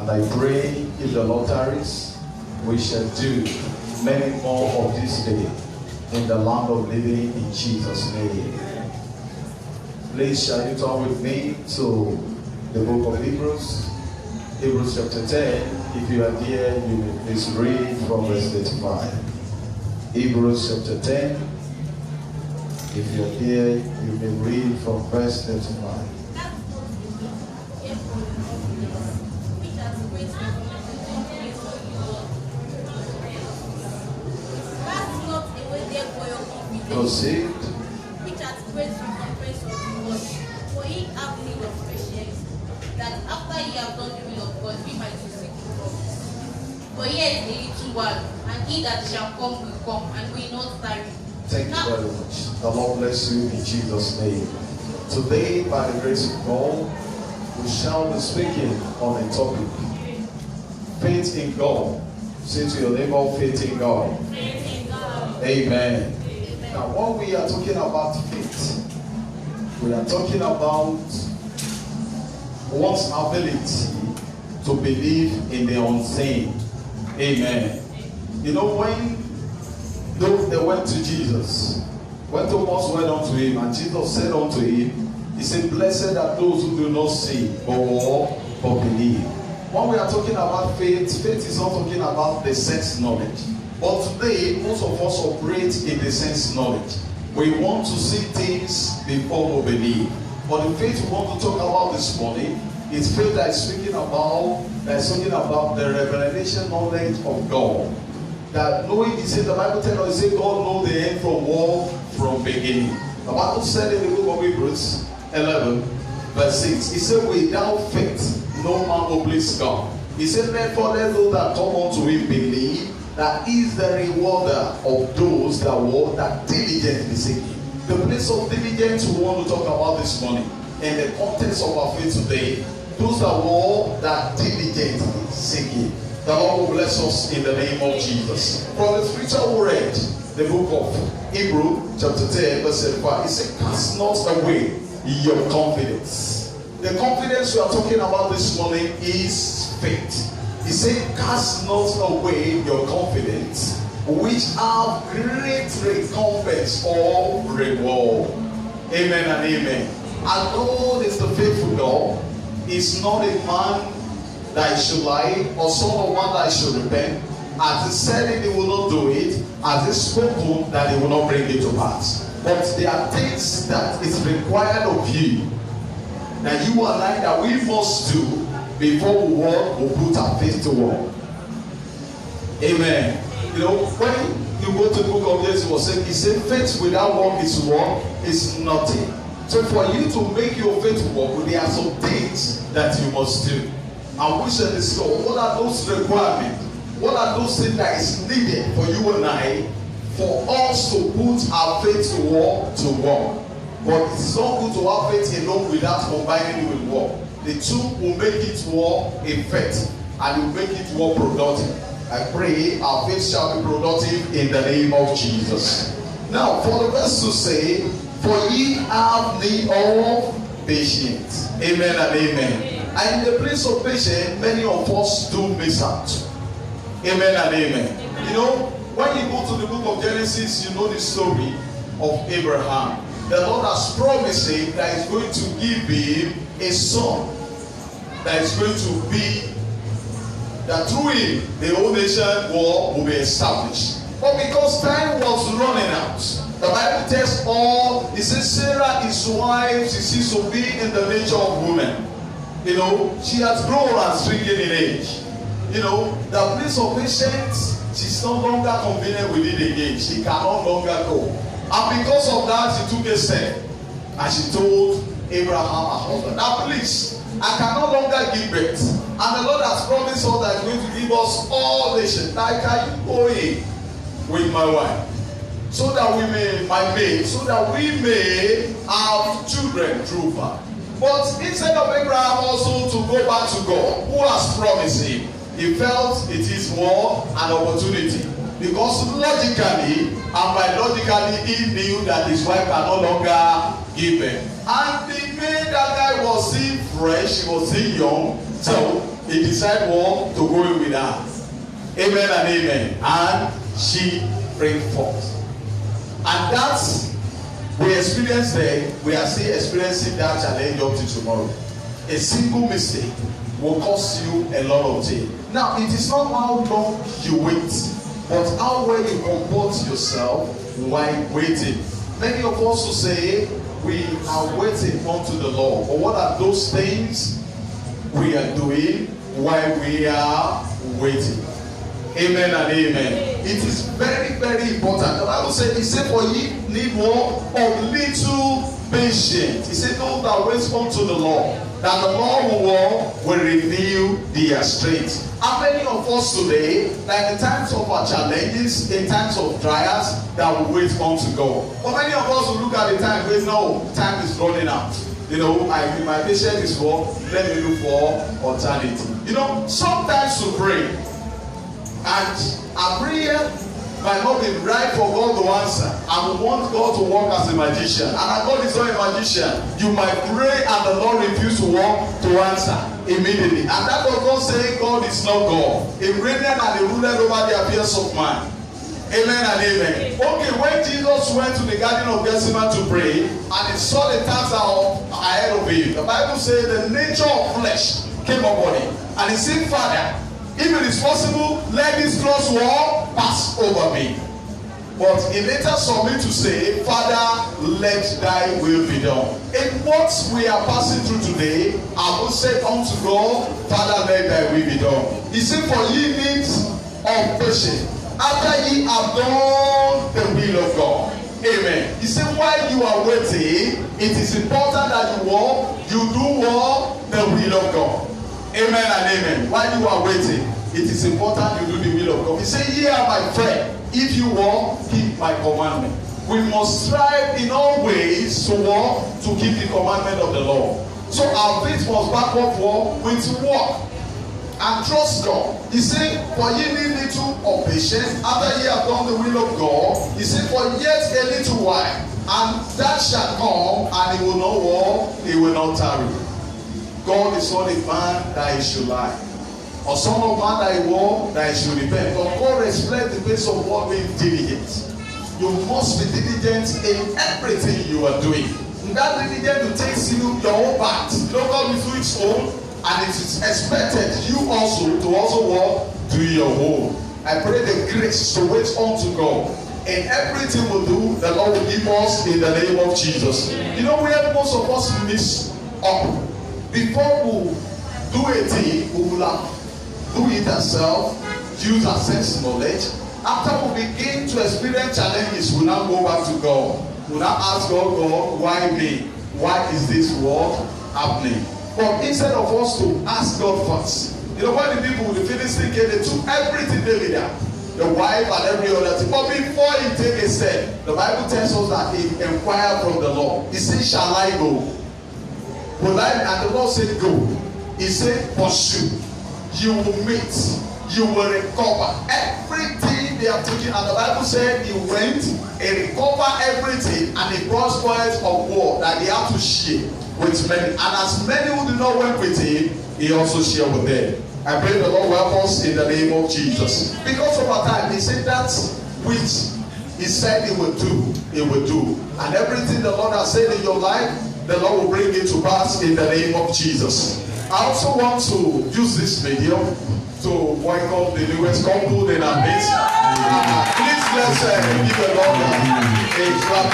And I pray if the Lord tarries, we shall do many more of this day in the land of living in Jesus' name. Please shall you turn with me to the book of Hebrews. Hebrews chapter 10. If you are there, you may please read from verse 35. Hebrews chapter 10. If you are there, you may read from verse 35. Proceed. Which has great recompense of reward. For ye have need of patience, that after ye have done the will of God, we might receive the promise. For here is the little while, and he that shall come will come, and will not tarry. Thank you very much. The Lord bless you in Jesus' name. Today, by the grace of God, we shall be speaking on a topic. Faith in God. Say to your neighbor, faith in God. Faith in God. Amen. Now, when we are talking about faith, we are talking about one's ability to believe in the unseen. Amen. You know, when they went to Jesus, when Thomas went unto him, and Jesus said unto him, he said, blessed are those who do not see, but believe. When we are talking about faith, faith is not talking about the sense knowledge. But today, most of us operate in the sense knowledge. We want to see things before we believe. But the faith we want to talk about this morning is faith that is talking about the revelation knowledge of God. That knowing, he said, the Bible tells us, God knows the end from war, from beginning. The Bible said in the book of Hebrews 11, verse 6, he said, without faith, no man will please God. He said, therefore, let those that come unto him believe, that is the rewarder of those that diligently seek him. The place of diligence we want to talk about this morning, in the context of our faith today, those that diligently seek him. The Lord will bless us in the name of Jesus. From the scripture we read, the book of Hebrews chapter 10 verse 35, it says, cast not away your confidence. The confidence we are talking about this morning is faith. He said, cast not away your confidence, which have great recompense or reward. Amen and amen. And God is the faithful God. Is not a man that he should lie, or son of man that he should repent. As he said it, he will not do it. As he spoken, that he will not bring it to pass. But there are things that is required of you, that you and I, that we must do before we work, we put our faith to work. Amen. You know, when you go to the book of James, he said, faith without work is nothing. So for you to make your faith work, there are some things that you must do. And we shall discover what are those requirements, what are those things that is needed for you and I, for us to put our faith to work. But it's not good to have faith alone without combining it with work. The two will make it work effect, and will make it work productive. I pray our faith shall be productive in the name of Jesus. Now, for the verse to say, for ye have need of patience. Amen and amen. And in the place of patience, many of us do miss out. Amen and amen. You know, when you go to the book of Genesis, you know the story of Abraham. The Lord has promised him that he's going to give him a son that is going to be, that through him the whole nation will be established. But because time was running out, the Bible tells all, it says Sarah, his wife, she seems to be in the nature of woman. You know, she has grown and shrinking in age. You know, the place of patience, she's no longer convenient with it again. She can no longer go. And because of that, she took a step. And she told Abraham, her husband, now please, I can no longer give birth. And the Lord has promised us that he's going to give us all nations. Now can you go in with my wife? So that we may, my maid, so that we may have children through her. But instead of Abraham also to go back to God, who has promised him, he felt it is more an opportunity. Because logically, and biologically, he knew that his wife can no longer give birth. And the maid, that guy was still fresh, he was still young. So he decided what? To go in with her. Amen and amen. And she bring forth. And that's, we experience there, we are still experiencing that challenge up to tomorrow. A single mistake will cost you a lot of things. Now, it is not how long you wait, but how well you comport yourself while waiting. Many of us will say, we are waiting unto the Lord. But what are those things we are doing while we are waiting? Amen and amen. It is very, very important. The Bible said, he said, for ye need more of little patience. He said, those that wait unto the Lord, that the Lord will renew their strength. How many of us today, like in times of our challenges, in times of trials, that will wait unto God? But many of us will look at the time, wait, no, time is running out. You know, my patient is for, let me look for alternative. You know, sometimes to pray, and a prayer might not be right for God to answer. I would want God to work as a magician. And God is not a magician. You might pray and the Lord refuse to work to answer immediately. And that does not say God is not God. He reigned and he ruled over the affairs of man. Amen and amen. Okay, when Jesus went to the Garden of Gethsemane to pray, and he saw the task ahead of him, the Bible says the nature of flesh came upon him. And he said, Father, if it is possible, let this cross wall pass over me. But he later submitted to say, Father, let thy will be done. In what we are passing through today, I will say unto God, Father, let thy will be done. He said, for ye need of patience, after ye have done the will of God. Amen. He said, while you are waiting, it is important that you do what? The will of God. Amen and amen. While you are waiting, it is important you do the will of God. He said, ye are my friend, if you walk, keep my commandment. We must strive in all ways to walk, to keep the commandment of the Lord. So our faith must back up with walk and trust God. He said, for ye need little of patience, after ye have done the will of God. He said, for yet a little while, and that shall come, and he will not walk, he will not tarry. God is not a man that he should lie, or son of man that he walk, that he should repent. But God expects the pace of what being diligent. You must be diligent in everything you are doing. And that diligence will take you your own part. Don't come into its own, and it is expected you also to walk, do your own. I pray the grace to wait unto God. In everything we do, the Lord will give us in the name of Jesus. You know where most of us miss up? Before we do a thing, we will do it ourselves, use our sense knowledge. After we begin to experience challenges, we now go back to God. We now ask God, why me? Why is this world happening? But instead of us to ask God first, you know, when the people with the Philistine came, they took everything they did, the wife and every other thing. But before he take a step, the Bible tells us that he inquired from the Lord. He said, shall I go? Will I? And the Lord said, go. He said, pursue. You will meet. You will recover everything they have taken. And the Bible said he went, he recovered everything, and he brought spoils of war that he had to share with many. And as many who did not went with him, he also shared with them. I pray the Lord will help us in the name of Jesus. Because of our time, he said that which he said he would do, he will do. And everything the Lord has said in your life, the Lord will bring it to pass in the name of Jesus. I also want to use this video to welcome the newest couple in our midst. Please let's give the Lord a clap.